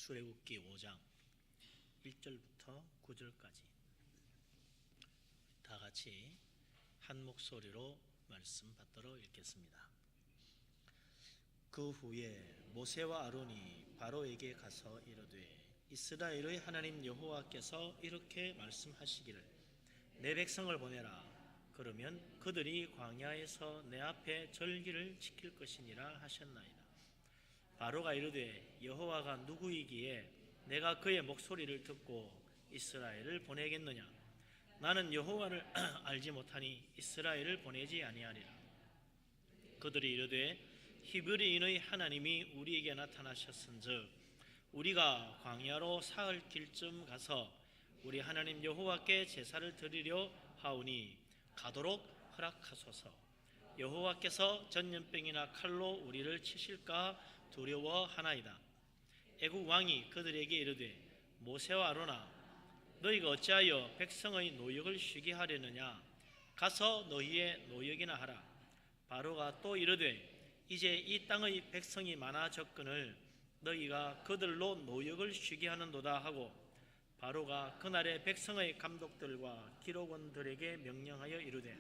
출애굽기 5장 1절부터 9절까지 다 같이 한 목소리로 말씀 받도록 읽겠습니다. 그 후에 모세와 아론이 바로에게 가서 이르되 이스라엘의 하나님 여호와께서 이렇게 말씀하시기를 내 백성을 보내라. 그러면 그들이 광야에서 내 앞에 절기를 지킬 것이니라 하셨나이다. 바로가 이르되 여호와가 누구이기에 내가 그의 목소리를 듣고 이스라엘을 보내겠느냐? 나는 여호와를 알지 못하니 이스라엘을 보내지 아니하리라. 그들이 이르되 히브리인의 하나님이 우리에게 나타나셨은즉 우리가 광야로 사흘 길쯤 가서 우리 하나님 여호와께 제사를 드리려 하오니 가도록 허락하소서. 여호와께서 전염병이나 칼로 우리를 치실까 두려워하나이다. 애국 왕이 그들에게 이르되 모세와 아론아 너희가 어찌하여 백성의 노역을 쉬게 하려느냐? 가서 너희의 노역이나 하라. 바로가 또 이르되 이제 이 땅의 백성이 많아졌거늘 너희가 그들로 노역을 쉬게 하는도다 하고 바로가 그날의 백성의 감독들과 기록원들에게 명령하여 이르되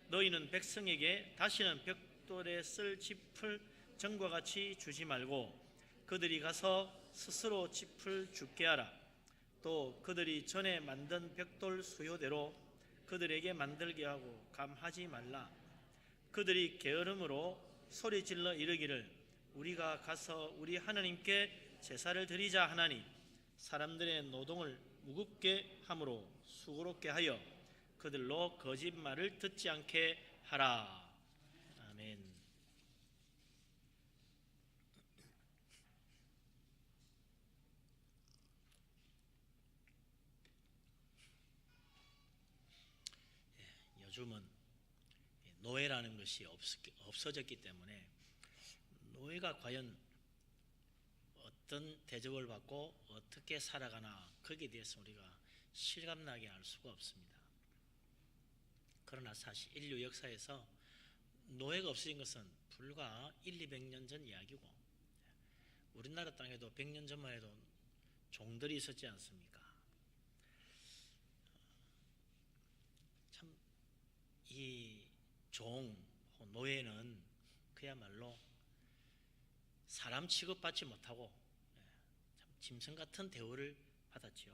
너희는 백성에게 다시는 벽돌에 쓸 짚을 전과 같이 주지 말고 그들이 가서 스스로 짚을 줍게 하라. 또 그들이 전에 만든 벽돌 수요대로 그들에게 만들게 하고 감하지 말라. 그들이 게으름으로 소리질러 이르기를 우리가 가서 우리 하나님께 제사를 드리자 하나니 사람들의 노동을 무겁게 함으로 수고롭게 하여 그들로 거짓말을 듣지 않게 하라. 아멘. 요즘은 노예라는 것이 없어졌기 때문에 노예가 과연 어떤 대접을 받고 어떻게 살아가나 거기에 대해서 우리가 실감나게 알 수가 없습니다. 그러나 사실 인류 역사에서 노예가 없어진 것은 불과 100~200년 전 이야기고 우리나라 땅에도 100년 전만 해도 종들이 있었지 않습니까? 참 이 종, 노예는 그야말로 사람 취급받지 못하고 참 짐승 같은 대우를 받았지요.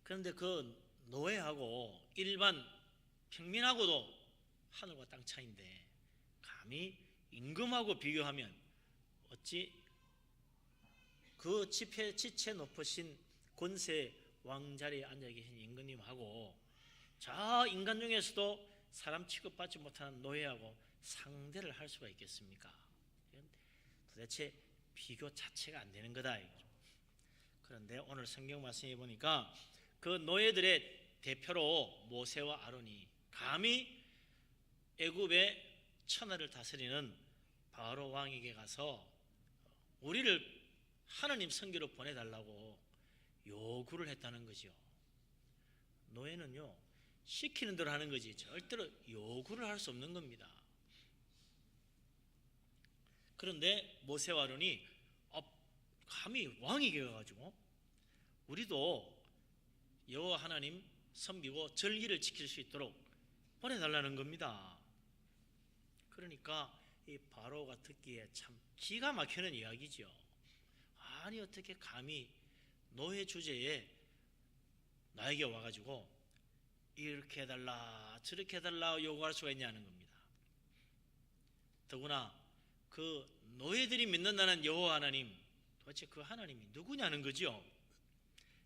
그런데 그 노예하고 일반 평민하고도 하늘과 땅 차이인데 감히 임금하고 비교하면 어찌 그 지체 높으신 권세 왕자리에 앉아 계신 임금님하고 저 인간 중에서도 사람 취급받지 못하는 노예하고 상대를 할 수가 있겠습니까? 도대체 비교 자체가 안 되는 거다. 그런데 오늘 성경 말씀에 보니까 그 노예들의 대표로 모세와 아론이 감히 애굽의 천하를 다스리는 바로 왕에게 가서 우리를 하나님 선교로 보내달라고 요구를 했다는 거죠. 노예는요 시키는 대로 하는 거지 절대로 요구를 할 수 없는 겁니다. 그런데 모세와 아론이 감히 왕에게 가가지고 우리도 여호와 하나님 섬기고 절기를 지킬 수 있도록 보내달라는 겁니다. 그러니까 이 바로가 듣기에 참 기가 막히는 이야기죠. 아니 어떻게 감히 노예 주제에 나에게 와가지고 이렇게 해달라 저렇게 해달라 요구할 수가 있냐는 겁니다. 더구나 그 노예들이 믿는다는 여호와 하나님 도대체 그 하나님이 누구냐는 거죠.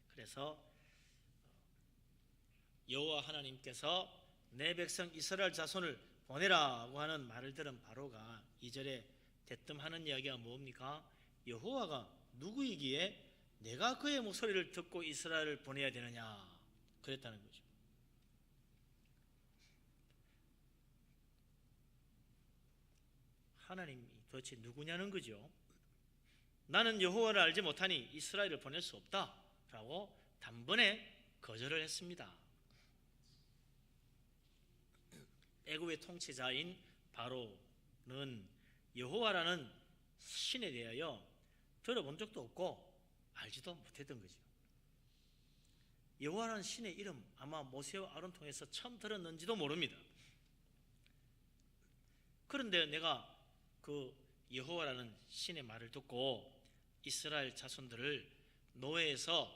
그래서 여호와 하나님께서 내 백성 이스라엘 자손을 보내라고 하는 말을 들은 바로가 2절에 대뜸하는 이야기가 뭡니까? 여호와가 누구이기에 내가 그의 목소리를 듣고 이스라엘을 보내야 되느냐 그랬다는 거죠. 하나님이 도대체 누구냐는 거죠. 나는 여호와를 알지 못하니 이스라엘을 보낼 수 없다라고 단번에 거절을 했습니다. 애굽의 통치자인 바로는 여호와라는 신에 대하여 들어본 적도 없고 알지도 못했던 거죠. 여호와라는 신의 이름 아마 모세와 아론 통해서 처음 들었는지도 모릅니다. 그런데 내가 그 여호와라는 신의 말을 듣고 이스라엘 자손들을 노예에서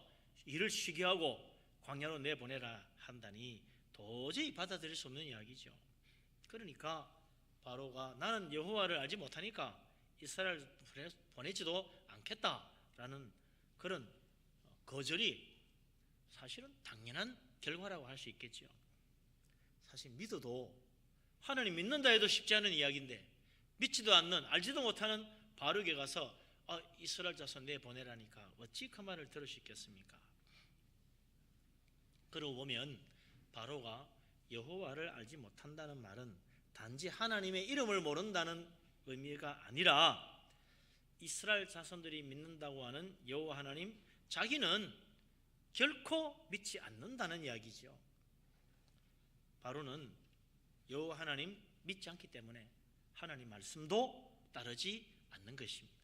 일을 쉬게 하고 광야로 내보내라 한다니 도저히 받아들일 수 없는 이야기죠. 그러니까 바로가 나는 여호와를 알지 못하니까 이스라엘 보내지도 않겠다라는 그런 거절이 사실은 당연한 결과라고 할 수 있겠죠. 사실 믿어도 하나님 믿는다 해도 쉽지 않은 이야기인데 믿지도 않는 알지도 못하는 바로에게 가서 이스라엘 자손 내보내라니까 어찌 그 말을 들을 수 있겠습니까? 그러고 보면 바로가 여호와를 알지 못한다는 말은 단지 하나님의 이름을 모른다는 의미가 아니라 이스라엘 자손들이 믿는다고 하는 여호와 하나님 자기는 결코 믿지 않는다는 이야기죠. 바로는 여호와 하나님 믿지 않기 때문에 하나님 말씀도 따르지 않는 것입니다.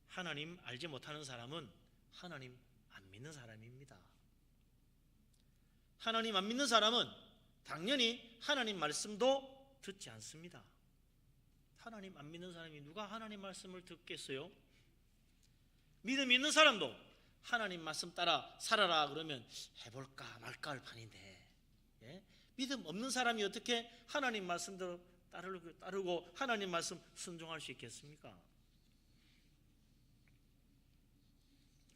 하나님 알지 못하는 사람은 하나님 안 믿는 사람입니다. 하나님 안 믿는 사람은 당연히 하나님 말씀도 듣지 않습니다. 하나님 안 믿는 사람이 누가 하나님 말씀을 듣겠어요? 믿음 있는 사람도 하나님 말씀 따라 살아라 그러면 해볼까 말까 할 판인데, 믿음 없는 사람이 어떻게 하나님 말씀대로 따르고 하나님 말씀 순종할 수 있겠습니까?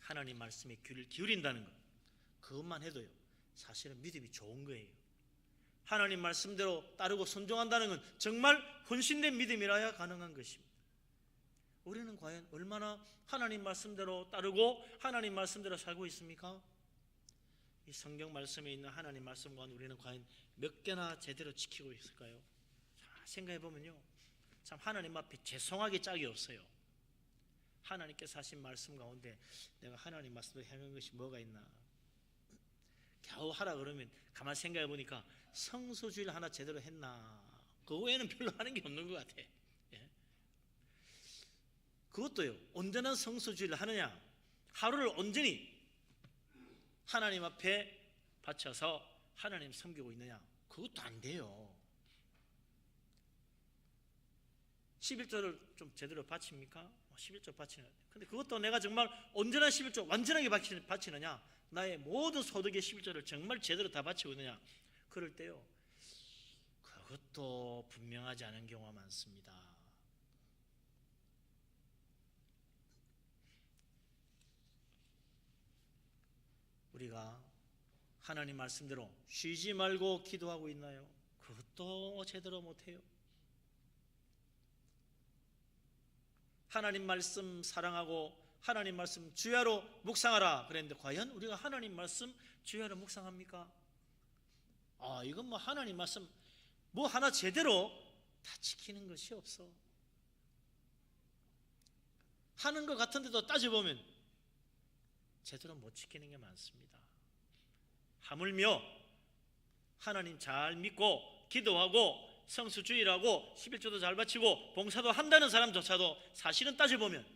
하나님 말씀에 귀를 기울인다는 것, 그것만 해도요 사실은 믿음이 좋은 거예요. 하나님 말씀대로 따르고 순종한다는 건 정말 헌신된 믿음이라야 가능한 것입니다. 우리는 과연 얼마나 하나님 말씀대로 따르고 하나님 말씀대로 살고 있습니까? 이 성경 말씀에 있는 하나님 말씀과 우리는 과연 몇 개나 제대로 지키고 있을까요? 생각해 보면요, 참 하나님 앞에 죄송하게 짝이 없어요. 하나님께서 하신 말씀 가운데 내가 하나님 말씀대로 행한 것이 뭐가 있나? 겨우 하라 그러면 가만 생각해 보니까 성수주일 하나 제대로 했나? 그 외에는 별로 하는 게 없는 것 같아. 그것도요, 온전한 성수주일을 하느냐, 하루를 온전히 하나님 앞에 바쳐서 하나님 섬기고 있느냐, 그것도 안 돼요. 11조를 좀 제대로 바칩니까? 11조 바치는. 근데 그것도 내가 정말 온전한 11조 완전하게 바치느냐, 나의 모든 소득의 11조를 정말 제대로 다 바치고 있느냐, 그럴 때요 그것도 분명하지 않은 경우가 많습니다. 우리가 하나님 말씀대로 쉬지 말고 기도하고 있나요? 그것도 제대로 못해요. 하나님 말씀 사랑하고 하나님 말씀 주야로 묵상하라 그랬는데 과연 우리가 하나님 말씀 주야로 묵상합니까? 이건 뭐 하나님 말씀 뭐 하나 제대로 다 지키는 것이 없어. 하는 것 같은데도 따져보면 제대로 못 지키는 게 많습니다. 하물며 하나님 잘 믿고 기도하고 성수주일하고 11조도 잘 바치고 봉사도 한다는 사람조차도 사실은 따져보면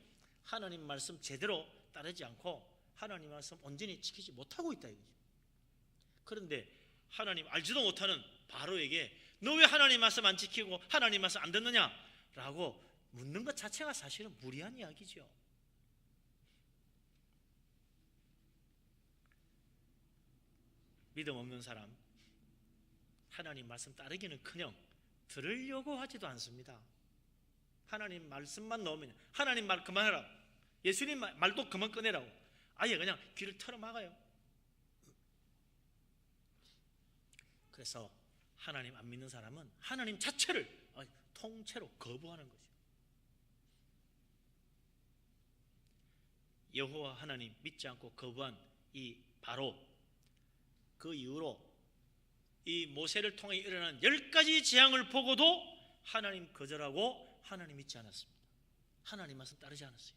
하나님 말씀 제대로 따르지 않고 하나님 말씀 온전히 지키지 못하고 있다 이거죠. 그런데 하나님 알지도 못하는 바로에게 너 왜 하나님 말씀 안 지키고 하나님 말씀 안 듣느냐라고 묻는 것 자체가 사실은 무리한 이야기죠. 믿음 없는 사람 하나님 말씀 따르기는커녕 들으려고 하지도 않습니다. 하나님 말씀만 넣으면 하나님 말 그만해라, 예수님 말도 그만 꺼내라고 아예 그냥 귀를 털어막아요. 그래서 하나님 안 믿는 사람은 하나님 자체를 통째로 거부하는 거죠. 여호와 하나님 믿지 않고 거부한 이 바로 그 이후로 이 모세를 통해 일어난 10가지 재앙을 보고도 하나님 거절하고 하나님 믿지 않았습니다. 하나님 말씀 따르지 않았어요.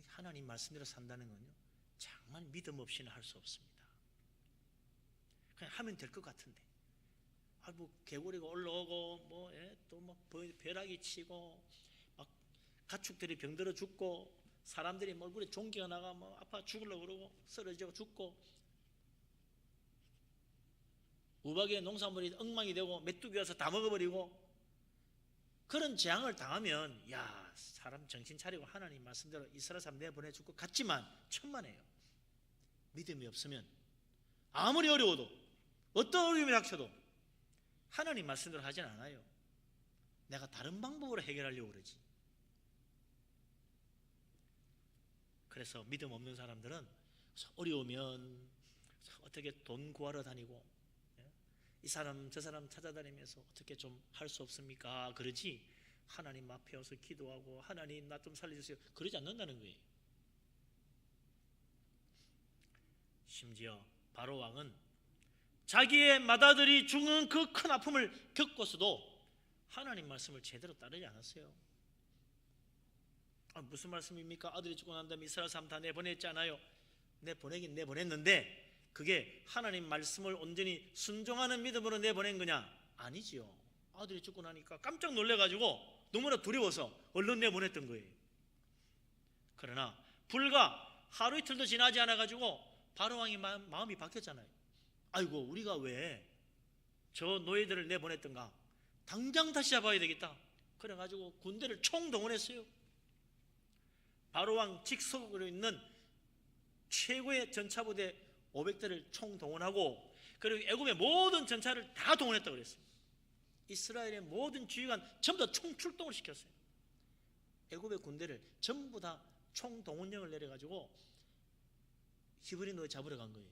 하나님 말씀대로 산다는 건요 정말 믿음 없이는 할 수 없습니다. 그냥 하면 될 것 같은데 뭐 개구리가 올라오고 또 뭐 벼락이 치고 막 가축들이 병들어 죽고 사람들이 얼굴에 종기가 나가 뭐 아파 죽으려고 그러고 쓰러져 죽고 우박의 농산물이 엉망이 되고 메뚜기 와서 다 먹어버리고 그런 재앙을 당하면 야 사람 정신 차리고 하나님 말씀대로 이스라엘 사람 내보내줄 것 같지만 천만에요. 믿음이 없으면 아무리 어려워도 어떤 어려움이 닥쳐도 하나님 말씀대로 하진 않아요. 내가 다른 방법으로 해결하려고 그러지. 그래서 믿음 없는 사람들은 어려우면 어떻게 돈 구하러 다니고 이 사람 저 사람 찾아다니면서 어떻게 좀 할 수 없습니까? 그러지 하나님 앞에 와서 기도하고 하나님 나 좀 살려주세요 그러지 않는다는 거예요. 심지어 바로 왕은 자기의 맏아들이 죽는 그 큰 아픔을 겪고서도 하나님 말씀을 제대로 따르지 않았어요. 무슨 말씀입니까? 아들이 죽고 난 다음에 이스라엘 사람 다 내보냈잖아요. 내보내긴 내보냈는데 그게 하나님 말씀을 온전히 순종하는 믿음으로 내보낸 거냐? 아니지요. 아들이 죽고 나니까 깜짝 놀래가지고 너무나 두려워서 얼른 내보냈던 거예요. 그러나 불과 하루 이틀도 지나지 않아가지고 바로왕이 마음이 바뀌었잖아요. 아이고 우리가 왜 저 노예들을 내보냈던가? 당장 다시 잡아야 되겠다. 그래가지고 군대를 총동원했어요. 바로왕 직속으로 있는 최고의 전차부대 500대를 총동원하고 그리고 애굽의 모든 전차를 다 동원했다고 그랬어요. 이스라엘의 모든 지휘관 전부 다 총출동을 시켰어요. 애굽의 군대를 전부 다 총동원령을 내려가지고 히브리 노예 잡으러 간 거예요.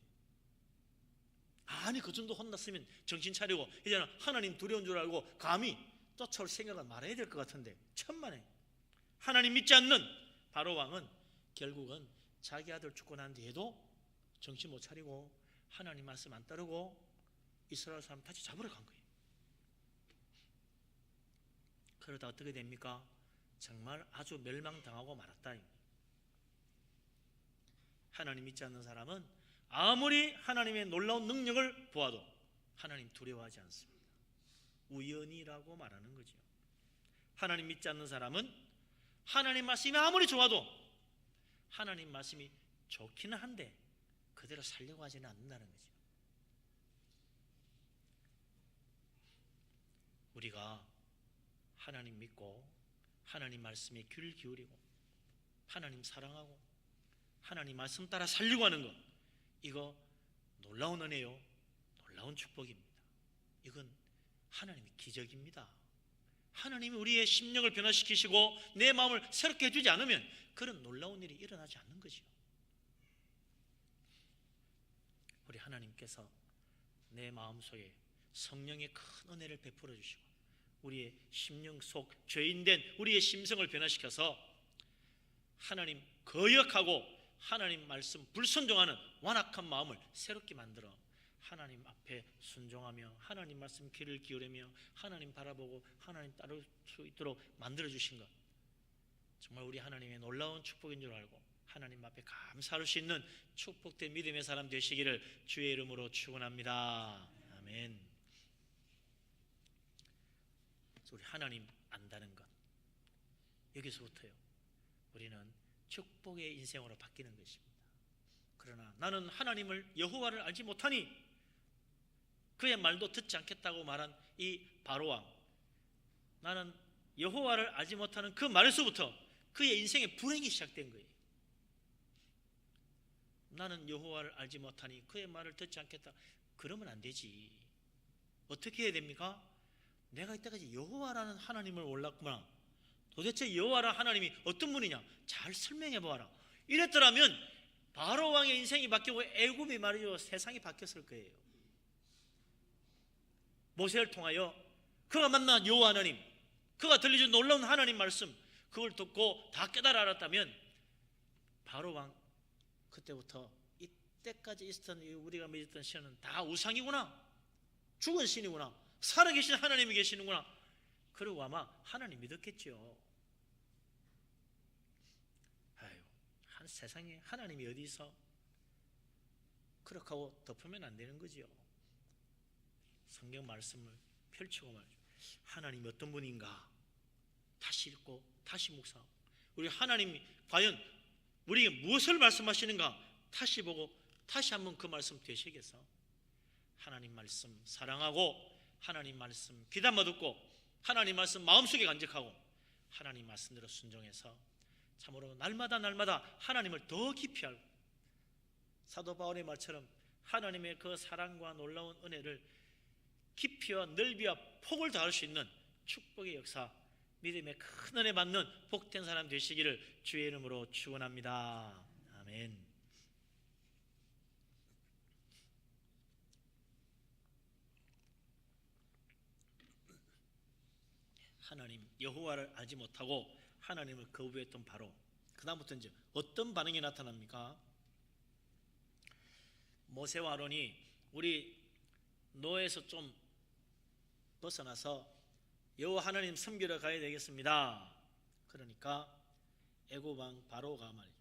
아니 그 정도 혼났으면 정신 차리고 이제는 하나님 두려운 줄 알고 감히 쫓아올 생각을 말아야 될 것 같은데 천만에 하나님 믿지 않는 바로왕은 결국은 자기 아들 죽고 난 뒤에도 정신 못 차리고 하나님 말씀 안 따르고 이스라엘 사람 다시 잡으러 간 거예요. 그러다 어떻게 됩니까? 정말 아주 멸망당하고 말았다. 하나님 믿지 않는 사람은 아무리 하나님의 놀라운 능력을 보아도 하나님 두려워하지 않습니다. 우연이라고 말하는 거죠. 하나님 믿지 않는 사람은 하나님 말씀이 아무리 좋아도 하나님 말씀이 좋기는 한데 그대로 살려고 하지는 않는다는 거죠. 우리가 하나님 믿고 하나님 말씀에 귀를 기울이고 하나님 사랑하고 하나님 말씀 따라 살려고 하는 것, 이거 놀라운 은혜요, 놀라운 축복입니다. 이건 하나님의 기적입니다. 하나님이 우리의 심령을 변화시키시고 내 마음을 새롭게 해주지 않으면 그런 놀라운 일이 일어나지 않는 거죠. 우리 하나님께서 내 마음속에 성령의 큰 은혜를 베풀어 주시고 우리의 심령 속 죄인된 우리의 심성을 변화시켜서 하나님 거역하고 하나님 말씀 불순종하는 완악한 마음을 새롭게 만들어 하나님 앞에 순종하며 하나님 말씀 귀를 기울이며 하나님 바라보고 하나님 따를 수 있도록 만들어 주신 것, 정말 우리 하나님의 놀라운 축복인 줄 알고 하나님 앞에 감사할 수 있는 축복된 믿음의 사람 되시기를 주의 이름으로 축원합니다. 아멘. 우리 하나님 안다는 것, 여기서부터요 우리는 축복의 인생으로 바뀌는 것입니다. 그러나 나는 하나님을 여호와를 알지 못하니 그의 말도 듣지 않겠다고 말한 이 바로왕, 나는 여호와를 알지 못하는 그 말에서부터 그의 인생의 불행이 시작된 거예요. 나는 여호와를 알지 못하니 그의 말을 듣지 않겠다. 그러면 안 되지. 어떻게 해야 됩니까? 내가 이때까지 여호와라는 하나님을 몰랐구나. 도대체 여호와라는 하나님이 어떤 분이냐? 잘 설명해 보아라. 이랬더라면 바로왕의 인생이 바뀌고 애굽이 말이죠 세상이 바뀌었을 거예요. 모세를 통하여 그가 만난 여호와 하나님, 그가 들려준 놀라운 하나님 말씀, 그걸 듣고 다 깨달아 알았다면 바로왕 그때부터 이때까지 있었던 우리가 믿었던 신은 다 우상이구나, 죽은 신이구나, 살아계신 하나님이 계시는구나, 그리고 아마 하나님 믿었겠죠. 아유, 한 세상에 하나님이 어디 있어? 그렇게 하고 덮으면 안 되는 거지요. 성경 말씀을 펼치고 말이죠. 하나님이 어떤 분인가 다시 읽고 다시 묵상하고, 우리 하나님이 과연 우리에게 무엇을 말씀하시는가 다시 보고 다시 한번 그 말씀 되시겠어? 하나님 말씀 사랑하고 하나님 말씀 귀담아 듣고 하나님 말씀 마음속에 간직하고 하나님 말씀대로 순종해서 참으로 날마다 하나님을 더 깊이 알고, 사도 바울의 말처럼 하나님의 그 사랑과 놀라운 은혜를 깊이와 넓이와 폭을 다할 수 있는 축복의 역사, 믿음의 큰 은혜 받는 복된 사람 되시기를 주의 이름으로 축원합니다. 아멘. 하나님 여호와를 알지 못하고 하나님을 거부했던 바로, 그 다음부터 이제 어떤 반응이 나타납니까? 모세와 아론이 우리 노예에서 좀 벗어나서 여호와 하나님 섬기러 가야 되겠습니다. 그러니까 애굽 왕 바로가 말이죠,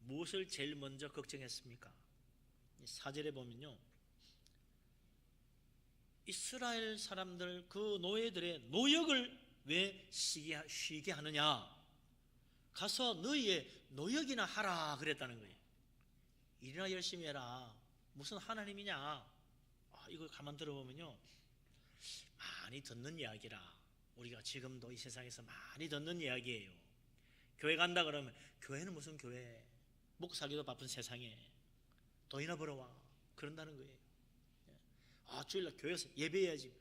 무엇을 제일 먼저 걱정했습니까? 4절에 보면요, 이스라엘 사람들 그 노예들의 노역을 왜 쉬게 하느냐, 가서 너희의 노역이나 하라 그랬다는 거예요. 일이나 열심히 해라, 무슨 하나님이냐. 이걸 가만 들어보면요, 많이 듣는 이야기라. 우리가 지금도 이 세상에서 많이 듣는 이야기예요. 교회 간다 그러면 교회는 무슨 교회, 먹고 살기도 바쁜 세상에 돈이나 벌어와 그런다는 거예요. 주일날 교회에서 예배해야지.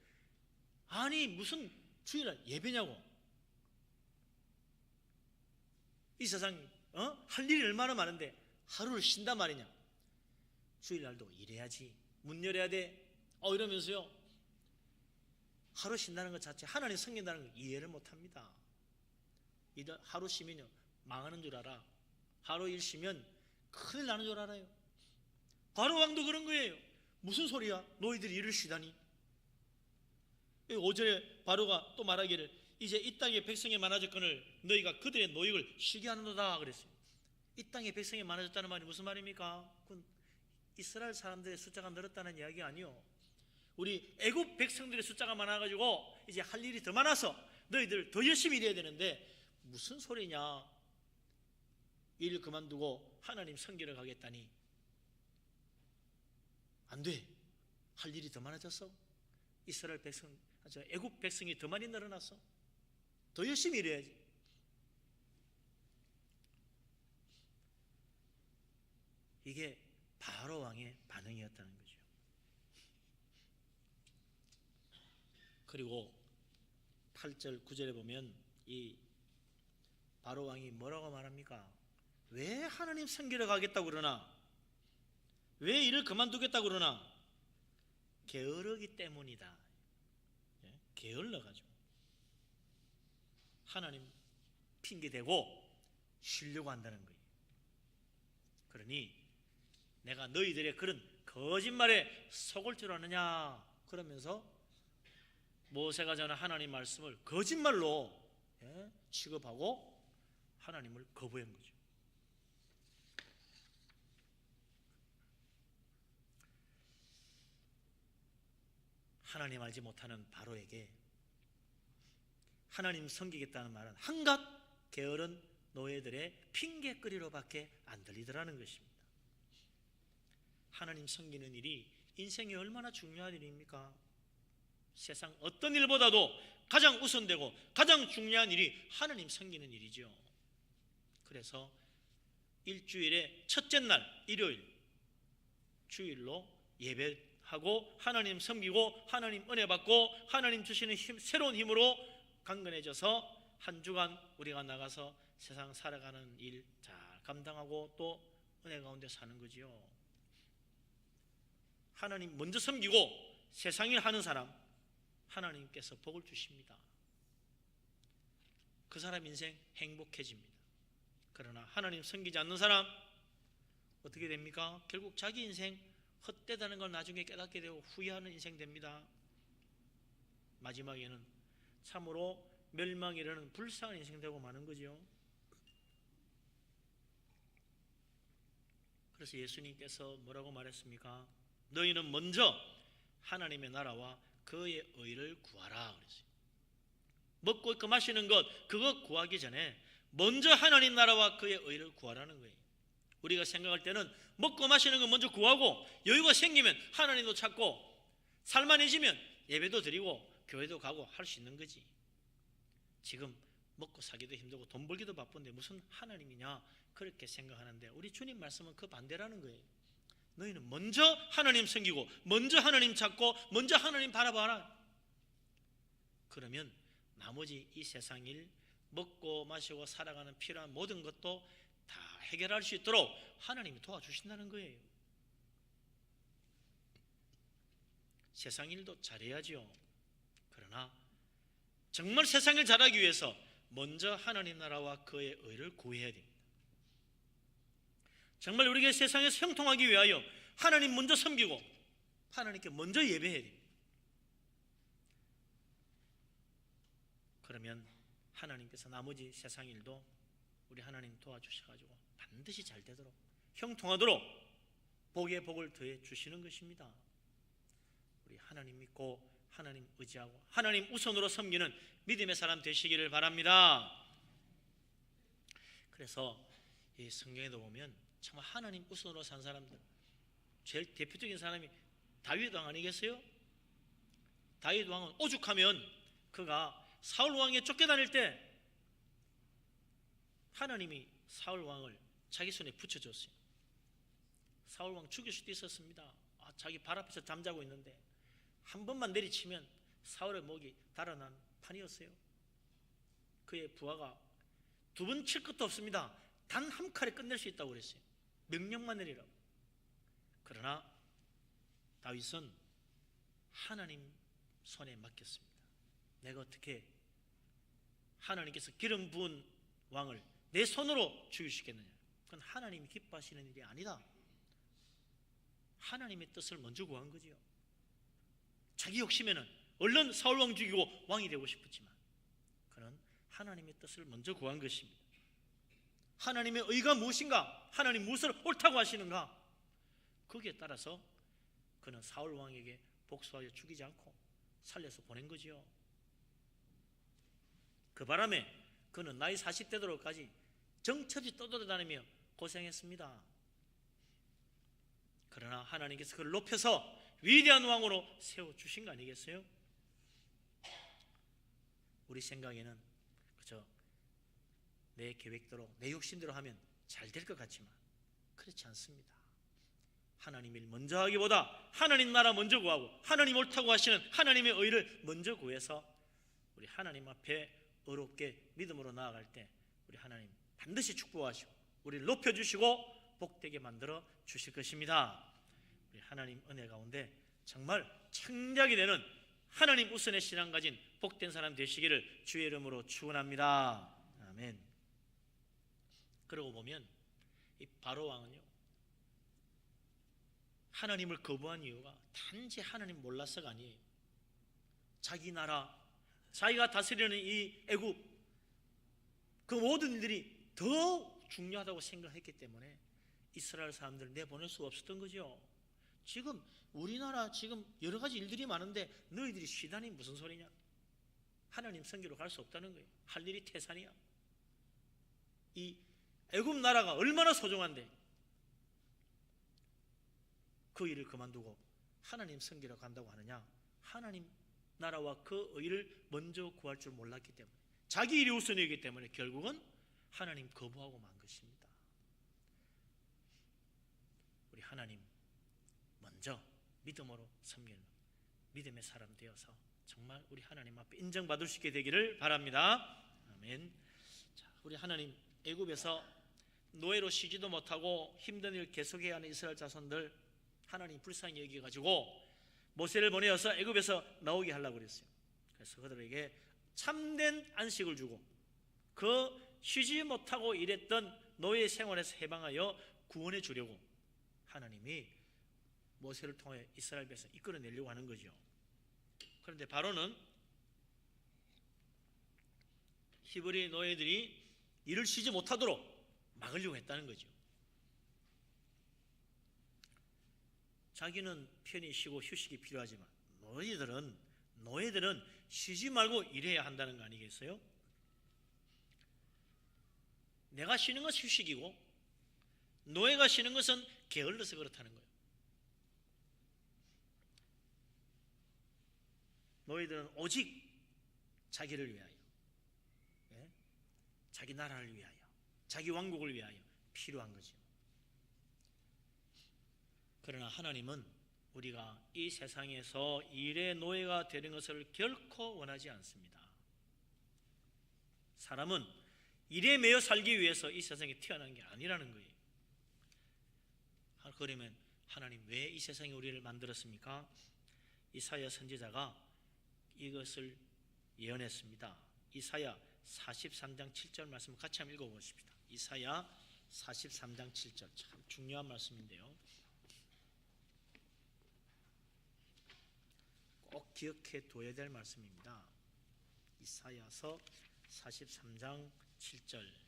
아니 무슨 주일날 예배냐고. 이 세상 할 일이 얼마나 많은데 하루를 쉰단 말이냐. 주일날도 일해야지, 문 열어야 돼 이러면서요, 하루 쉰다는 것 자체, 하나님 섬긴다는 걸 이해를 못합니다. 하루 쉬면요 망하는 줄 알아. 하루 일 쉬면 큰일 나는 줄 알아요. 바로 왕도 그런 거예요. 무슨 소리야, 너희들이 일을 쉬다니. 5절에 바로가 또 말하기를 이제 이 땅의 백성이 많아졌거늘 너희가 그들의 노역을 쉬게 하는도다 그랬어요. 이 땅의 백성이 많아졌다는 말이 무슨 말입니까? 그건 이스라엘 사람들의 숫자가 늘었다는 이야기 아니요, 우리 애굽 백성들의 숫자가 많아가지고 이제 할 일이 더 많아서 너희들 더 열심히 일해야 되는데 무슨 소리냐, 일 그만두고 하나님 섬기러 가겠다니 안 돼. 할 일이 더 많아졌어. 이스라엘 백성, 애굽 백성이 더 많이 늘어났어. 더 열심히 일해야지. 이게 바로 왕의 반응이었다는 거죠. 그리고 8절 9절에 보면 이 바로 왕이 뭐라고 말합니까? 왜 하나님 섬기러 가겠다고 그러나, 왜 일을 그만두겠다고 그러나? 게으르기 때문이다. 게을러가지고 하나님 핑계대고 쉬려고 한다는 거예요. 그러니 내가 너희들의 그런 거짓말에 속을 줄 아느냐 그러면서 모세가 전한 하나님 말씀을 거짓말로 취급하고 하나님을 거부한 거죠. 하나님 알지 못하는 바로에게 하나님 섬기겠다는 말은 한갓 게으른 노예들의 핑계거리로밖에 안 들리더라는 것입니다. 하나님 섬기는 일이 인생에 얼마나 중요한 일입니까? 세상 어떤 일보다도 가장 우선되고 가장 중요한 일이 하나님 섬기는 일이죠. 그래서 일주일의 첫째 날 일요일 주일로 예배하고 하나님 섬기고 하나님 은혜 받고 하나님 주시는 새로운 힘으로 강건해져서 한 주간 우리가 나가서 세상 살아가는 일 잘 감당하고 또 은혜 가운데 사는 거지요. 하나님 먼저 섬기고 세상 일 하는 사람 하나님께서 복을 주십니다. 그 사람 인생 행복해집니다. 그러나 하나님 섬기지 않는 사람 어떻게 됩니까? 결국 자기 인생 헛되다는 걸 나중에 깨닫게 되고 후회하는 인생 됩니다. 마지막에는 참으로 멸망에 이르는 불쌍한 인생 되고 마는 거죠. 그래서 예수님께서 뭐라고 말했습니까? 너희는 먼저 하나님의 나라와 그의 의를 구하라 그랬어요. 먹고 있고 마시는 것 그거 구하기 전에 먼저 하나님 나라와 그의 의를 구하라는 거예요. 우리가 생각할 때는 먹고 마시는 거 먼저 구하고 여유가 생기면 하나님도 찾고 살만해지면 예배도 드리고 교회도 가고 할 수 있는 거지. 지금 먹고 사기도 힘들고 돈 벌기도 바쁜데 무슨 하나님이냐 그렇게 생각하는데 우리 주님 말씀은 그 반대라는 거예요. 너희는 먼저 하나님 섬기고 먼저 하나님 찾고 먼저 하나님 바라봐라. 그러면 나머지 이 세상 일 먹고 마시고 살아가는 필요한 모든 것도 다 해결할 수 있도록 하나님이 도와주신다는 거예요. 세상 일도 잘해야지요. 그러나 정말 세상 일 잘하기 위해서 먼저 하나님 나라와 그의 의를 구해야 됩니다. 정말 우리가 세상에서 형통하기 위하여 하나님 먼저 섬기고 하나님께 먼저 예배해야 됩니다. 그러면 하나님께서 나머지 세상 일도 우리 하나님 도와주셔가지고 반드시 잘 되도록 형통하도록 복에 복을 더해 주시는 것입니다. 우리 하나님 믿고 하나님 의지하고 하나님 우선으로 섬기는 믿음의 사람 되시기를 바랍니다. 그래서 이 성경에도 보면 정말 하나님 우선으로 산 사람들 제일 대표적인 사람이 다윗 왕 아니겠어요? 다윗 왕은 오죽하면 그가 사울 왕에 쫓겨다닐 때 하나님이 사울 왕을 자기 손에 붙여줬어요. 사울 왕 죽일 수도 있었습니다. 자기 발 앞에서 잠자고 있는데 한 번만 내리치면 사울의 목이 달아난 판이었어요. 그의 부하가 두 번 칠 것도 없습니다. 단 한 칼에 끝낼 수 있다고 그랬어요. 명령만 내리라고. 그러나 다윗은 하나님 손에 맡겼습니다. 내가 어떻게 하나님께서 기름 부은 왕을 내 손으로 죽일 수 있겠느냐. 그건 하나님이 기뻐하시는 일이 아니다. 하나님의 뜻을 먼저 구한 거지요. 자기 욕심에는 얼른 사울 왕 죽이고 왕이 되고 싶었지만 그는 하나님의 뜻을 먼저 구한 것입니다. 하나님의 의가 무엇인가? 하나님 무엇을 옳다고 하시는가? 거기에 따라서 그는 사울 왕에게 복수하여 죽이지 않고 살려서 보낸 거지요. 그 바람에 그는 나이 40대 되도록까지 정처지 떠돌아다니며 고생했습니다. 그러나 하나님께서 그를 높여서 위대한 왕으로 세워주신 거 아니겠어요? 우리 생각에는 그저 내 계획대로 내 욕심대로 하면 잘 될 것 같지만 그렇지 않습니다. 하나님 일 먼저 하기보다 하나님 나라 먼저 구하고 하나님 옳다고 하시는 하나님의 의를 먼저 구해서 우리 하나님 앞에 의롭게 믿음으로 나아갈 때 우리 하나님 반드시 축복하시고 우리를 높여주시고 복되게 만들어 주실 것입니다. 우리 하나님 은혜 가운데 정말 창작이 되는 하나님 우선의 신앙 가진 복된 사람 되시기를 주의 이름으로 축원합니다. 아멘. 그러고 보면 이 바로 왕은요 하나님을 거부한 이유가 단지 하나님 몰라서가 아니에요. 자기 나라 자기가 다스리는 이 애굽 그 모든 일들이 더 중요하다고 생각했기 때문에 이스라엘 사람들을 내보낼 수가 없었던 거죠. 지금 우리나라 지금 여러 가지 일들이 많은데 너희들이 쉬다니 무슨 소리냐? 하나님 선교로 갈 수 없다는 거예요. 할 일이 태산이야. 이 애굽 나라가 얼마나 소중한데 그 일을 그만두고 하나님 선교로 간다고 하느냐? 하나님 나라와 그 의를 먼저 구할 줄 몰랐기 때문에 자기 일이 우선이기 때문에 결국은 하나님 거부하고 만 것입니다. 우리 하나님 먼저 믿음으로 섬기는 믿음의 사람 되어서 정말 우리 하나님 앞에 인정받을 수 있게 되기를 바랍니다. 아멘. 자, 우리 하나님 애굽에서 노예로 쉬지도 못하고 힘든 일 계속해야 하는 이스라엘 자손들 하나님 불쌍히 여기가지고 모세를 보내어서 애굽에서 나오게 하려고 그랬어요. 그래서 그들에게 참된 안식을 주고 그 쉬지 못하고 일했던 노예 생활에서 해방하여 구원해 주려고 하나님이 모세를 통해 이스라엘 백성 이끌어내려고 하는 거죠. 그런데 바로는 히브리 노예들이 일을 쉬지 못하도록 막으려고 했다는 거죠. 자기는 편히 쉬고 휴식이 필요하지만 노예들은 쉬지 말고 일해야 한다는 거 아니겠어요? 내가 쉬는 것은 휴식이고 노예가 쉬는 것은 게을러서 그렇다는 거예요. 노예들은 오직 자기를 위하여, 자기 나라를 위하여, 자기 왕국을 위하여 필요한 거죠. 그러나 하나님은 우리가 이 세상에서 일의 노예가 되는 것을 결코 원하지 않습니다. 사람은 일에 매여 살기 위해서 이 세상에 태어난 게 아니라는 거예요. 그러면 하나님 왜 이 세상에 우리를 만들었습니까? 이사야 선지자가 이것을 예언했습니다. 이사야 43장 7절 말씀 같이 한번 읽어보십시다. 이사야 43장 7절 참 중요한 말씀인데요. 꼭 기억해 둬야 될 말씀입니다. 이사야서 43장 7절.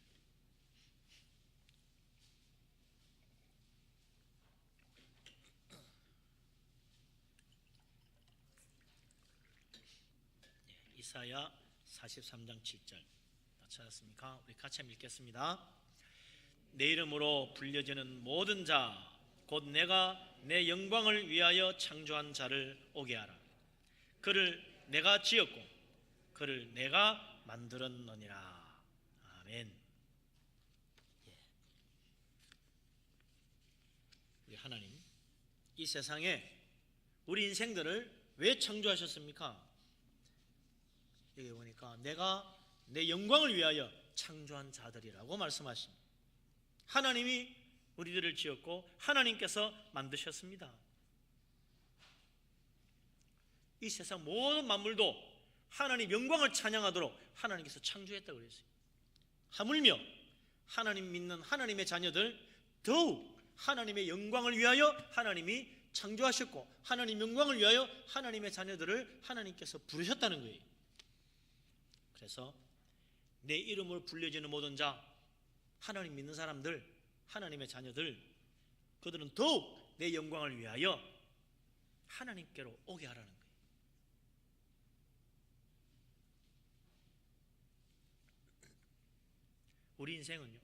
이사야 43장 7절 다 찾았습니까? 우리 같이 한번 읽겠습니다. 내 이름으로 불려지는 모든 자 곧 내가 내 영광을 위하여 창조한 자를 오게 하라. 그를 내가 지었고 그를 내가 만들었느니라. 아멘. 우리 하나님 이 세상에 우리 인생들을 왜 창조하셨습니까? 여기 보니까 내가 내 영광을 위하여 창조한 자들이라고 말씀하십니다. 하나님이 우리들을 지었고 하나님께서 만드셨습니다. 이 세상 모든 만물도 하나님 영광을 찬양하도록 하나님께서 창조했다고 그랬어요. 하물며 하나님 믿는 하나님의 자녀들 더욱 하나님의 영광을 위하여 하나님이 창조하셨고 하나님 영광을 위하여 하나님의 자녀들을 하나님께서 부르셨다는 거예요. 그래서 내 이름으로 불려지는 모든 자, 하나님 믿는 사람들, 하나님의 자녀들, 그들은 더욱 내 영광을 위하여 하나님께로 오게 하라는 거예요. 우리 인생은요,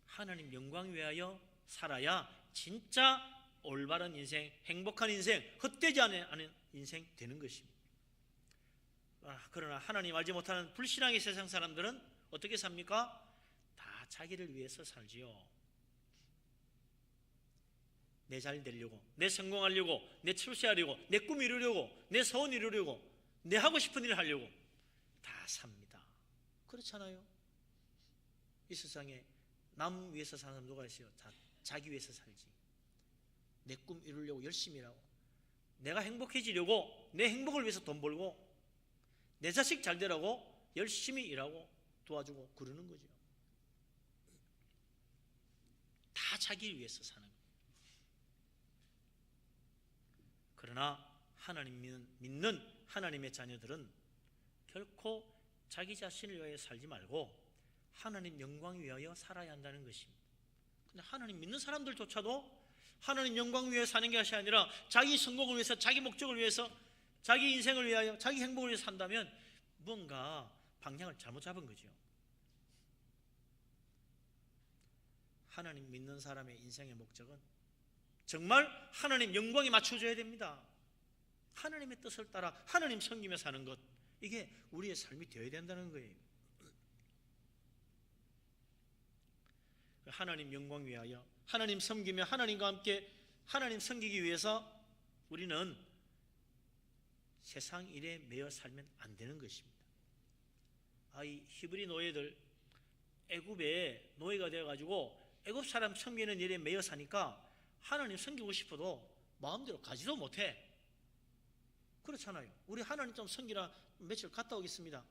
하나님 영광 위하여 살아야 진짜 올바른 인생, 행복한 인생, 헛되지 않은 인생 되는 것입니다. 그러나 하나님 알지 못하는 불신앙의 세상 사람들은 어떻게 삽니까? 다 자기를 위해서 살지요. 내 잘 되려고, 내 성공하려고, 내 출세하려고, 내 꿈 이루려고, 내 소원 이루려고, 내 하고 싶은 일을 하려고 다 삽니다. 그렇잖아요. 이 세상에 남 위해서 사는 사람 누가 있어요? 자기 위해서 살지. 내 꿈 이루려고 열심히 일하고, 내가 행복해지려고 내 행복을 위해서 돈 벌고, 내 자식 잘 되라고 열심히 일하고 도와주고 그러는 거죠. 다 자기를 위해서 사는 거예요. 그러나 하나님 믿는 하나님의 자녀들은 결코 자기 자신을 위하여 살지 말고 하나님 영광 위하여 살아야 한다는 것입니다. 근데 하나님 믿는 사람들조차도 하나님 영광 위하여 사는 것이 아니라 자기 성공을 위해서, 자기 목적을 위해서, 자기 인생을 위하여, 자기 행복을 위해서 산다면 뭔가 방향을 잘못 잡은 거죠. 하나님 믿는 사람의 인생의 목적은 정말 하나님 영광에 맞춰줘야 됩니다. 하나님의 뜻을 따라 하나님 섬기며 사는 것, 이게 우리의 삶이 되어야 된다는 거예요. 하나님 영광 위하여 하나님 섬기며 하나님과 함께 하나님 섬기기 위해서 우리는 세상 일에 매여 살면 안 되는 것입니다. 이 히브리 노예들 애굽에 노예가 되어가지고 애굽 사람 섬기는 일에 매여 사니까 하나님 섬기고 싶어도 마음대로 가지도 못해. 그렇잖아요. 우리 하나님 좀 섬기라 며칠 갔다 오겠습니다.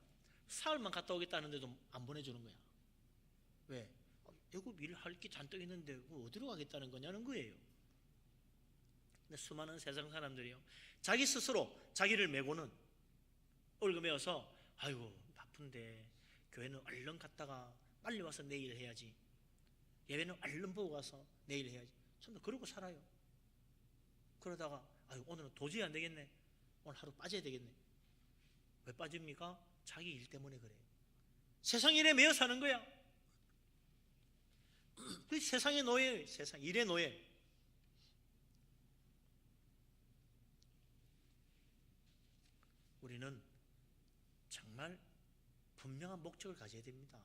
사흘만 갔다 오겠다는데도 안 보내주는 거야. 왜? 애굽 일할 게 잔뜩 있는데 어디로 가겠다는 거냐는 거예요. 근데 수많은 세상 사람들이요, 자기 스스로 자기를 메고는 얼굴 메어서 아이고 바쁜데 교회는 얼른 갔다가 빨리 와서 내일 해야지, 예배는 얼른 보고 가서 내일 해야지, 전부 그러고 살아요. 그러다가 아유, 오늘은 도저히 안 되겠네. 오늘 하루 빠져야 되겠네. 왜 빠집니까? 자기 일 때문에 그래요. 세상 일에 매여 사는 거야. 그 세상의 노예, 세상 일의 노예. 우리는 정말 분명한 목적을 가져야 됩니다.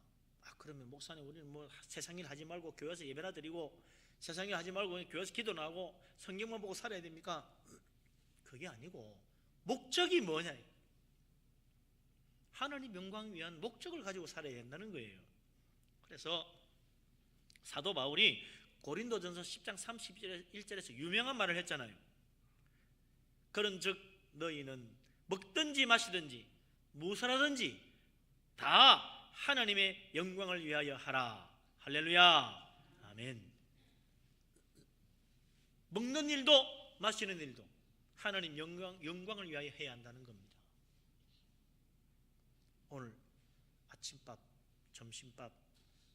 그러면 목사님, 우리는 뭐 세상 일 하지 말고 교회에서 예배나 드리고 세상 일 하지 말고 교회에서 기도나 하고 성경만 보고 살아야 됩니까? 그게 아니고 목적이 뭐냐? 하나님 영광을 위한 목적을 가지고 살아야 된다는 거예요. 그래서 사도 바울이 고린도전서 10장 31절에서 유명한 말을 했잖아요. 그런즉 너희는 먹든지 마시든지 무엇을 하든지 다 하나님의 영광을 위하여 하라. 할렐루야. 아멘. 먹는 일도 마시는 일도 하나님 영광을 위하여 해야 한다는 겁니다. 오늘 아침밥, 점심밥,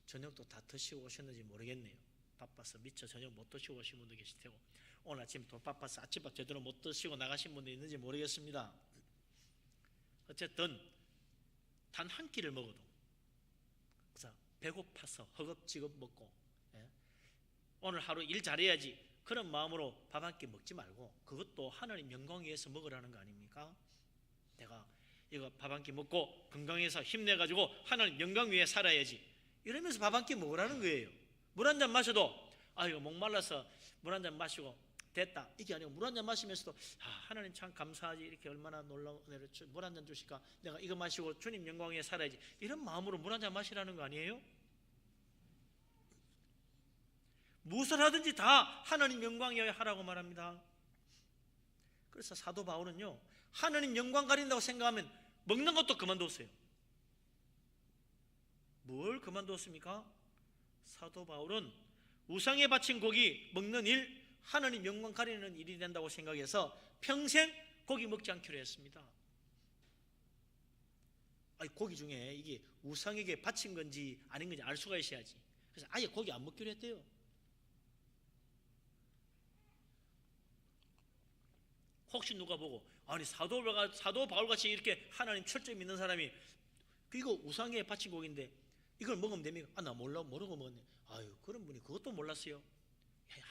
저녁도 다 드시고 오셨는지 모르겠네요. 바빠서 미처 저녁 못 드시고 오신 분도 계실 테고, 오늘 아침 또 바빠서 아침밥 제대로 못 드시고 나가신 분도 있는지 모르겠습니다. 어쨌든 단 한 끼를 먹어도 배고파서 허겁지겁 먹고, 오늘 하루 일 잘해야지 그런 마음으로 밥 한 끼 먹지 말고 그것도 하나님 영광 위해서 먹으라는 거 아닙니까? 내가 이거 밥 한 끼 먹고 건강해서 힘내가지고 하나님 영광 위에 살아야지 이러면서 밥 한 끼 먹으라는 거예요. 물 한 잔 마셔도 이거 목말라서 물 한 잔 마시고 됐다 이게 아니고, 물 한 잔 마시면서도 하나님 참 감사하지, 이렇게 얼마나 놀라운 은혜를 물 한 잔 주실까, 내가 이거 마시고 주님 영광 위에 살아야지, 이런 마음으로 물 한 잔 마시라는 거 아니에요? 무엇을 하든지 다 하나님 영광 위에 하라고 말합니다. 그래서 사도 바울은요, 하나님 영광 가린다고 생각하면 먹는 것도 그만뒀어요. 뭘 그만뒀습니까? 사도 바울은 우상에 바친 고기 먹는 일, 하나님 영광 가리는 일이 된다고 생각해서 평생 고기 먹지 않기로 했습니다. 고기 중에 이게 우상에게 바친 건지 아닌 건지 알 수가 있어야지. 그래서 아예 고기 안 먹기로 했대요. 혹시 누가 보고 사도 바울같이 이렇게 하나님 철저히 믿는 사람이 이거 우상에 바친 고기인데 이걸 먹으면 됩니까? 나 모르고 먹었네. 그런 분이 그것도 몰랐어요.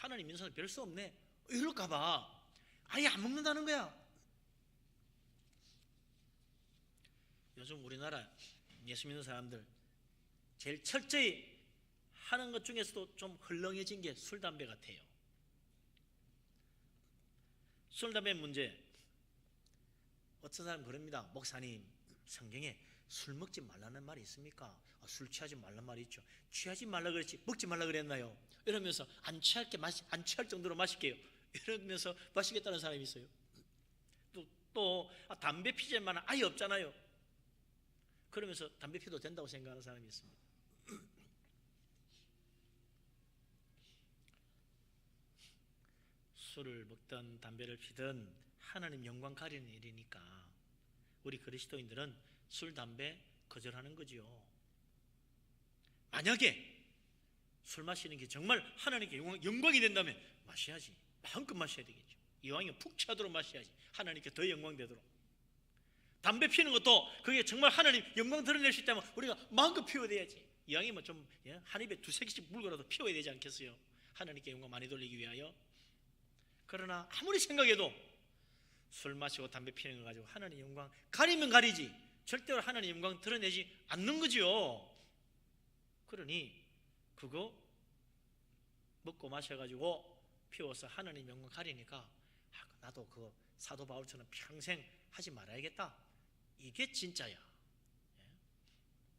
하나님 믿는 사람 별 수 없네, 이럴까봐 아예 안 먹는다는 거야. 요즘 우리나라 예수 믿는 사람들 제일 철저히 하는 것 중에서도 좀 헐렁해진 게 술, 담배 같아요. 술, 담배 문제, 어떤 사람은 그럽니다. 목사님, 성경에 술 먹지 말라는 말이 있습니까? 술 취하지 말라는 말이 있죠. 취하지 말라 그랬지 먹지 말라 그랬나요? 이러면서 안 취할 정도로 마실게요, 이러면서 마시겠다는 사람이 있어요. 또 담배 피질 만한 아예 없잖아요. 그러면서 담배 피도 된다고 생각하는 사람이 있습니다. 술을 먹든 담배를 피든 하나님 영광 가리는 일이니까 우리 그리스도인들은 술, 담배 거절하는 거지요. 만약에 술 마시는 게 정말 하나님께 영광이 된다면 마셔야지. 마음껏 마셔야 되겠죠. 이왕이면 푹 취하도록 마셔야지. 하나님께 더 영광 되도록. 담배 피는 것도 그게 정말 하나님 영광 드러낼 수 있다면 우리가 마음껏 피워야 돼야지. 이왕이면 좀 한 입에 두세 개씩 물고라도 피워야 되지 않겠어요? 하나님께 영광 많이 돌리기 위하여. 그러나 아무리 생각해도 술 마시고 담배 피는 거 가지고 하나님 영광 가리면 가리지 절대로 하나님 영광 드러내지 않는 거지요. 그러니 그거 먹고 마셔가지고 피워서 하나님 영광 가리니까 나도 그거 사도 바울처럼 평생 하지 말아야겠다, 이게 진짜야.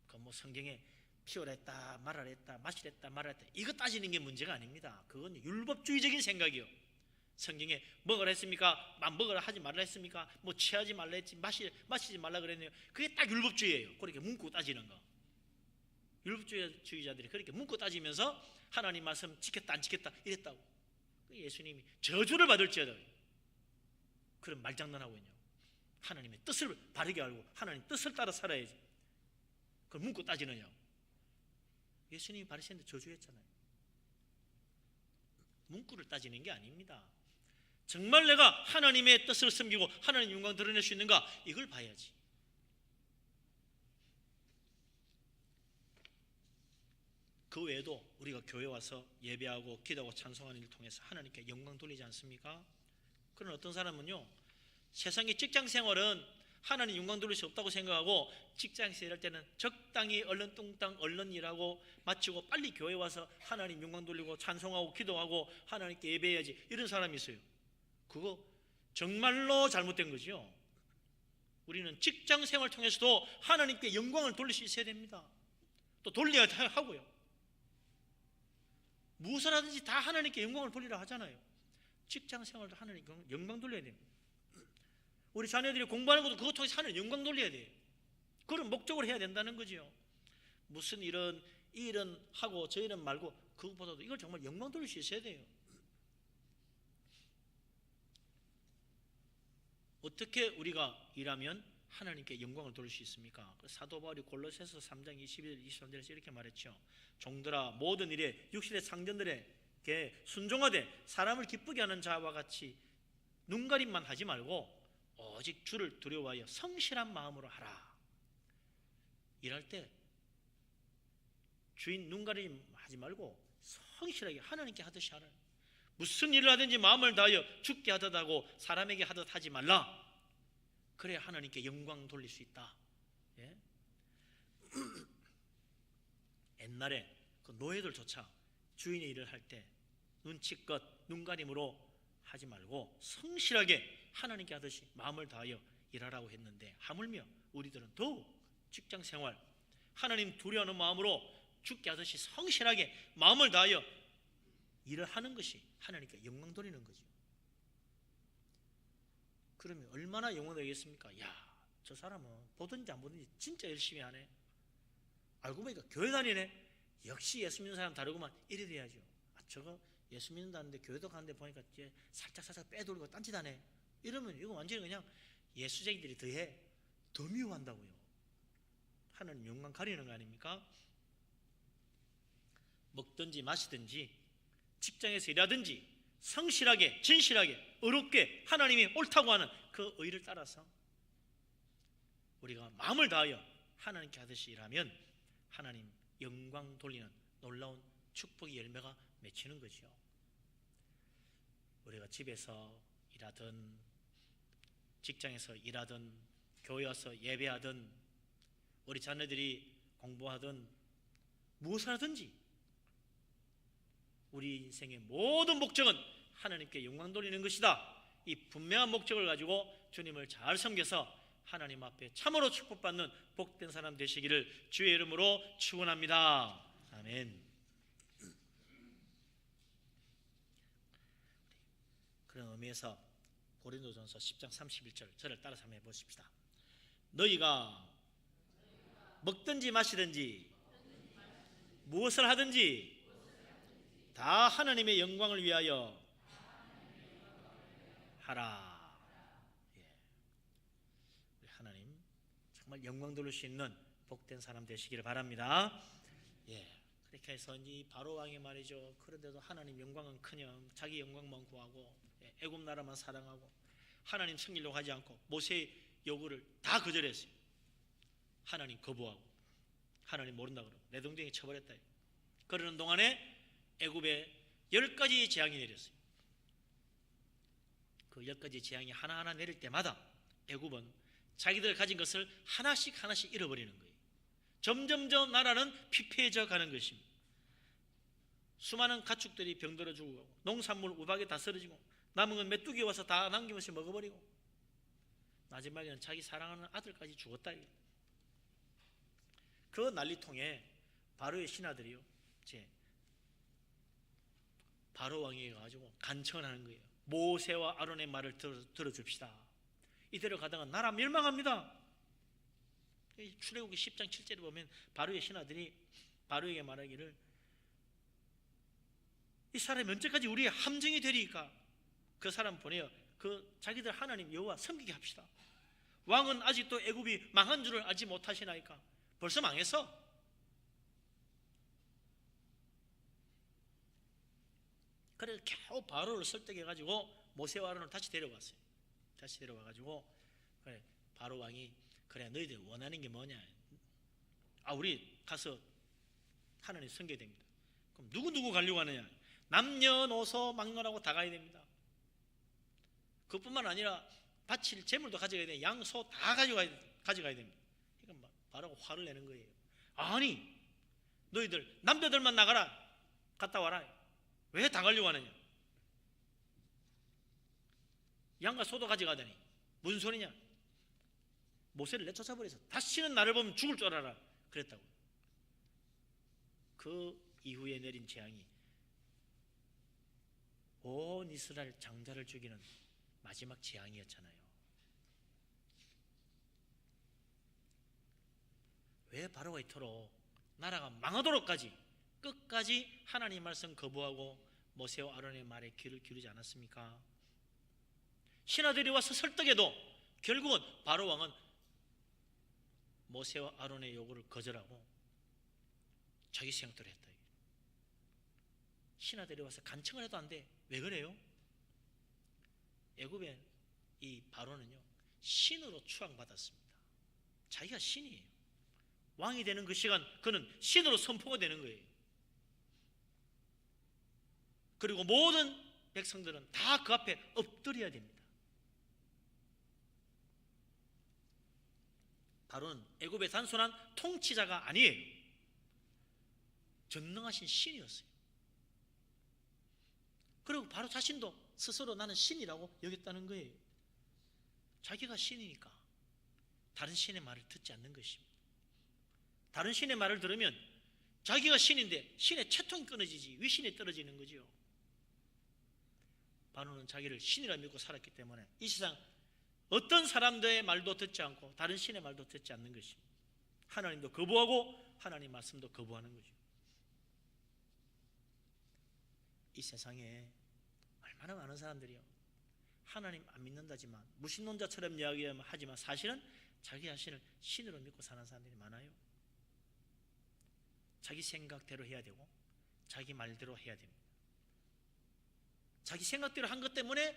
그 뭐 성경에 피우라 했다 말하라 했다 마시랬다 말하라 했다 이거 따지는 게 문제가 아닙니다. 그건 율법주의적인 생각이요. 성경에 먹으라 했습니까? 먹으라 하지 말라 했습니까? 뭐 취하지 말라 했지 마시지 말라 그랬네요. 그게 딱 율법주의예요. 그렇게 묻고 따지는 거. 율법주의자들이 그렇게 묻고 따지면서 하나님 말씀 지켰다 안 지켰다 이랬다고. 예수님이 저주를 받을지어다 그런 말장난하고 있냐. 하나님의 뜻을 바르게 알고 하나님 뜻을 따라 살아야지 그걸 묻고 따지느냐. 예수님이 바리새인들 저주했잖아요. 문구를 따지는 게 아닙니다. 정말 내가 하나님의 뜻을 섬기고 하나님 영광 드러낼 수 있는가, 이걸 봐야지. 그 외에도 우리가 교회 와서 예배하고 기도하고 찬송하는 일을 통해서 하나님께 영광 돌리지 않습니까? 그런 어떤 사람은요, 세상의 직장 생활은 하나님 영광 돌릴 수 없다고 생각하고 직장에서 일할 때는 적당히 얼른 뚱땅 얼른 일하고 마치고 빨리 교회 와서 하나님 영광 돌리고 찬송하고 기도하고 하나님께 예배해야지, 이런 사람이 있어요. 그거 정말로 잘못된 거죠. 우리는 직장 생활 통해서도 하나님께 영광을 돌릴 수 있어야 됩니다. 또 돌려야 하고요. 무엇을 하든지 다 하나님께 영광을 돌리라 하잖아요. 직장 생활도 하나님께 영광 돌려야 됩니다. 우리 자녀들이 공부하는 것도 그것 통해서 하나님 영광 돌려야 돼요. 그런 목적으로 해야 된다는 거죠. 무슨 일은 이 일은 하고 저 일은 말고 그것보다도 이걸 정말 영광 돌릴 수 있어야 돼요. 어떻게 우리가 일하면 하나님께 영광을 돌릴 수 있습니까? 사도 바울이 골로새서 3장 21, 23절에서 이렇게 말했죠. 종들아, 모든 일에 육신의 상전들에게 순종하되 사람을 기쁘게 하는 자와 같이 눈가림만 하지 말고 오직 주를 두려워하여 성실한 마음으로 하라. 일할 때 주인 눈가림 하지 말고 성실하게 하나님께 하듯이 하라. 무슨 일을 하든지 마음을 다하여 주께 하듯 하고 사람에게 하듯 하지 말라. 그래야 하나님께 영광 돌릴 수 있다. 예? 옛날에 그 노예들조차 주인의 일을 할 때 눈치껏 눈가림으로 하지 말고 성실하게 하나님께 하듯이 마음을 다하여 일하라고 했는데, 하물며 우리들은 더욱 직장 생활 하나님 두려워하는 마음으로 주께 하듯이 성실하게 마음을 다하여 일을 하는 것이 하나님께 영광 돌리는 거죠. 그러면 얼마나 영광 돌리겠습니까? 야, 저 사람은 보든지 안 보든지 진짜 열심히 하네. 알고 보니까 교회 다니네. 역시 예수 믿는 사람 다르구만. 이래 돼야죠. 아, 저거 예수 믿는다는데 교회도 가는데 보니까 이제 살짝 빼돌리고 딴짓하네. 이러면 이거 완전히 그냥 예수쟁이들이 더 미워한다고요. 하나님 영광 가리는 거 아닙니까? 먹든지 마시든지 직장에서 일하든지 성실하게 진실하게 의롭게 하나님이 옳다고 하는 그 의를 따라서 우리가 마음을 다하여 하나님께 하듯이 일하면 하나님 영광 돌리는 놀라운 축복의 열매가 맺히는 거죠. 우리가 집에서 일하든 직장에서 일하든 교회 와서 예배하든 우리 자녀들이 공부하든 무엇을 하든지 우리 인생의 모든 목적은 하나님께 영광 돌리는 것이다. 이 분명한 목적을 가지고 주님을 잘 섬겨서 하나님 앞에 참으로 축복받는 복된 사람 되시기를 주의 이름으로 축원합니다. 아멘. 그런 의미에서 고린도전서 10장 31절 저를 따라서 한번 해보십시다. 너희가 먹든지 마시든지 무엇을 하든지 다 하나님의 영광을 위하여 하라. 우리 하나님 정말 영광 돌릴 수 있는 복된 사람 되시기를 바랍니다. 그렇게 해서 이 바로 왕이 말이죠. 그런데도 하나님 영광은 커녕 자기 영광만 구하고 애굽 나라만 사랑하고 하나님 섬기려고 하지 않고 모세의 요구를 다 거절했어요. 하나님 거부하고 하나님 모른다 그러고 내동댕이 쳐버렸다. 그러는 동안에 애굽에 10가지 재앙이 내렸어요. 그 10가지 재앙이 하나하나 내릴 때마다 애굽은 자기들 가진 것을 하나씩 잃어버리는 거예요. 점점점 나라는 피폐해져 가는 것입니다. 수많은 가축들이 병들어 죽고 농산물 우박에 다 쓰러지고 남은 건 메뚜기 와서 다 남김없이 먹어버리고 마지막에는 자기 사랑하는 아들까지 죽었다. 그 난리통에 바로의 신하들이요, 바로 왕에게 가지고 간청하는 거예요. 모세와 아론의 말을 들어줍시다. 이대로 가다가 나라 멸망합니다. 출애굽기 10장 7절에 보면 바로의 신하들이 바로에게 말하기를 이 사람이 언제까지 우리의 함정이 되리까? 그 사람 보내어 그 자기들 하나님 여호와 섬기게 합시다. 왕은 아직도 애굽이 망한 줄을 알지 못하시나이까? 벌써 망했어. 그래서 겨우 바로를 설득해가지고 모세와 아론을 다시 데려왔어요. 다시 데려와가지고 그래, 바로 왕이 그래 너희들 원하는 게 뭐냐? 우리 가서 하나님 섬겨야 됩니다. 그럼 누구 가려고 하느냐? 남녀노소 막론하고 다 가야 됩니다. 그뿐만 아니라 바칠 재물도 가져가야 돼요. 양, 소 다 가져가야 됩니다. 그러니까 바로 화를 내는 거예요. 아니 너희들 남자들만 나가라, 갔다 와라. 왜 다 가려고 하느냐? 양과 소도 가져가다니 무슨 소리냐? 모세를 내쫓아버려서 다시는 나를 보면 죽을 줄 알아라 그랬다고. 그 이후에 내린 재앙이 온 이스라엘 장자를 죽이는 마지막 재앙이었잖아요. 왜 바로가 이토록 나라가 망하도록까지 끝까지 하나님 말씀 거부하고 모세와 아론의 말에 귀를 기울이지 않았습니까? 신하들이 와서 설득해도 결국은 바로 왕은 모세와 아론의 요구를 거절하고 자기 생각대로 했다. 신하들이 와서 간청을 해도 안 돼. 왜 그래요? 애굽의 이 바로는요 신으로 추앙받았습니다. 자기가 신이에요. 왕이 되는 그 시간 그는 신으로 선포가 되는 거예요. 그리고 모든 백성들은 다 그 앞에 엎드려야 됩니다. 바로는 애굽의 단순한 통치자가 아니에요. 전능하신 신이었어요. 그리고 바로 자신도 스스로 나는 신이라고 여겼다는 거예요. 자기가 신이니까 다른 신의 말을 듣지 않는 것입니다. 다른 신의 말을 들으면 자기가 신인데 신의 채통이 끊어지지 위신이 떨어지는 거죠. 바로는 자기를 신이라 믿고 살았기 때문에 이 세상 어떤 사람들의 말도 듣지 않고 다른 신의 말도 듣지 않는 것입니다. 하나님도 거부하고 하나님 말씀도 거부하는 거죠. 이 세상에 얼마나 많은 사람들이요 하나님 안 믿는다지만 무신론자처럼 이야기하지만 사실은 자기 자신을 신으로 믿고 사는 사람들이 많아요. 자기 생각대로 해야 되고 자기 말대로 해야 됩니다. 자기 생각대로 한 것 때문에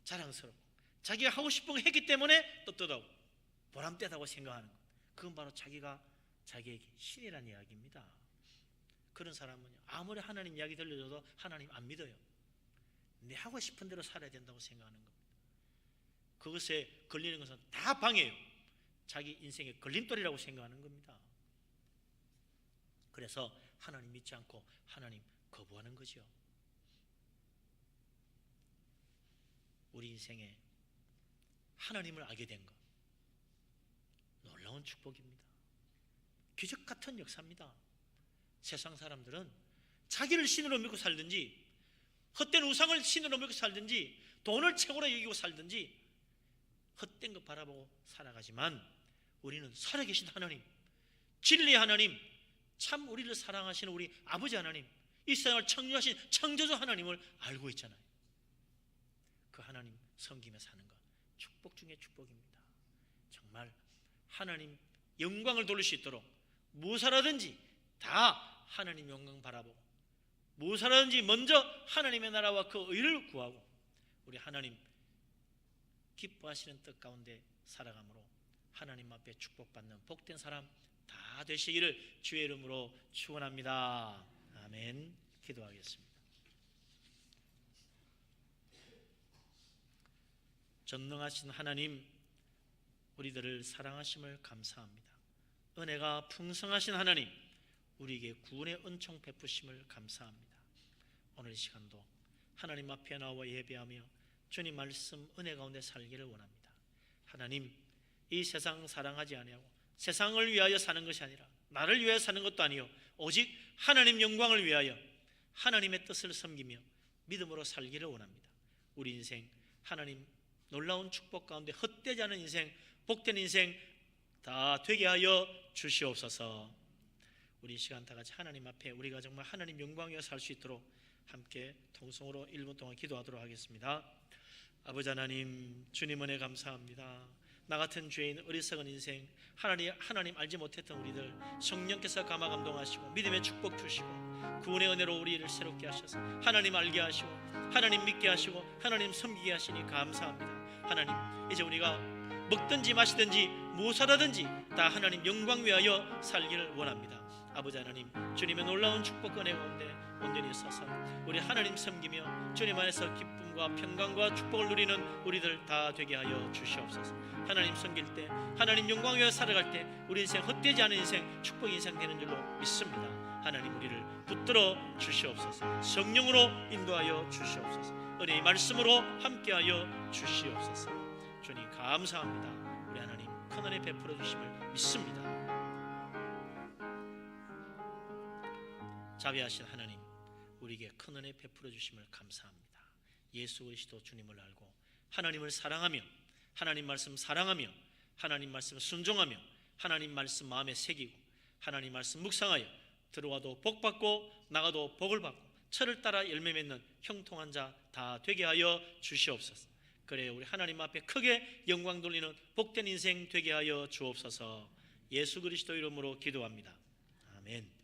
자랑스럽고 자기가 하고 싶은 거 했기 때문에 떳떳하고 보람되다고 생각하는 것, 그건 바로 자기가 자기에게 신이라는 이야기입니다. 그런 사람은요 아무리 하나님 이야기 들려줘도 하나님 안 믿어요. 내 하고 싶은 대로 살아야 된다고 생각하는 겁니다. 그것에 걸리는 것은 다 방해예요. 자기 인생의 걸림돌이라고 생각하는 겁니다. 그래서 하나님 믿지 않고 하나님 거부하는 거죠. 우리 인생에 하나님을 알게 된 것 놀라운 축복입니다. 기적 같은 역사입니다. 세상 사람들은 자기를 신으로 믿고 살든지 헛된 우상을 신으로 믿고 살든지 돈을 최고로 여기고 살든지 헛된 것 바라보고 살아가지만 우리는 살아계신 하나님, 진리의 하나님, 참 우리를 사랑하시는 우리 아버지 하나님, 이 세상을 창조하신 창조주 하나님을 알고 있잖아요. 그 하나님 섬기며 사는 것 축복 중에 축복입니다. 정말 하나님 영광을 돌릴 수 있도록 무엇하라든지 다 하나님 영광 바라보고 무엇하라든지 먼저 하나님의 나라와 그 의를 구하고 우리 하나님 기뻐하시는 뜻 가운데 살아감으로 하나님 앞에 축복받는 복된 사람 다 되시기를 주의 이름으로 축원합니다. 아멘. 기도하겠습니다. 전능하신 하나님, 우리들을 사랑하심을 감사합니다. 은혜가 풍성하신 하나님, 우리에게 구원의 은총 베푸심을 감사합니다. 오늘 이 시간도 하나님 앞에 나와 예배하며 주님 말씀 은혜 가운데 살기를 원합니다. 하나님, 이 세상 사랑하지 아니하고 세상을 위하여 사는 것이 아니라 나를 위하여 사는 것도 아니요 오직 하나님 영광을 위하여 하나님의 뜻을 섬기며 믿음으로 살기를 원합니다. 우리 인생 하나님 놀라운 축복 가운데 헛되지 않은 인생, 복된 인생 다 되게 하여 주시옵소서. 우리 시간 다 같이 하나님 앞에 우리가 정말 하나님 영광 위에 살 수 있도록 함께 통성으로 1분 동안 기도하도록 하겠습니다. 아버지 하나님, 주님 은혜 감사합니다. 나 같은 죄인 어리석은 인생 하나님 알지 못했던 우리들 성령께서 감화 감동하시고 믿음의 축복 주시고 구원의 은혜로 우리를 새롭게 하셔서 하나님 알게 하시고 하나님 믿게 하시고 하나님 섬기게 하시니 감사합니다. 하나님, 이제 우리가 먹든지 마시든지 무엇하든지 다 하나님 영광 위하여 살기를 원합니다. 아버지 하나님, 주님의 놀라운 축복 은혜 가운데 온전히 서서 우리 하나님 섬기며 주님 안에서 기쁨과 평강과 축복을 누리는 우리들 다 되게 하여 주시옵소서. 하나님 섬길 때, 하나님 영광 위하여 살아갈 때 우리 인생 헛되지 않은 인생, 축복 인생 되는 줄로 믿습니다. 하나님, 우리를 붙들어 주시옵소서. 성령으로 인도하여 주시옵소서. 은혜의 말씀으로 함께하여 주시옵소서. 주님 감사합니다. 우리 하나님 큰 은혜 베풀어 주심을 믿습니다. 자비하신 하나님, 우리에게 큰 은혜 베풀어 주심을 감사합니다. 예수 그리스도 주님을 알고 하나님을 사랑하며 하나님 말씀 사랑하며 하나님 말씀 순종하며 하나님 말씀 마음에 새기고 하나님 말씀 묵상하여 들어와도 복 받고 나가도 복을 받고 철을 따라 열매 맺는 형통한 자 다 되게 하여 주시옵소서. 그래 우리 하나님 앞에 크게 영광 돌리는 복된 인생 되게 하여 주옵소서. 예수 그리스도 이름으로 기도합니다. 아멘.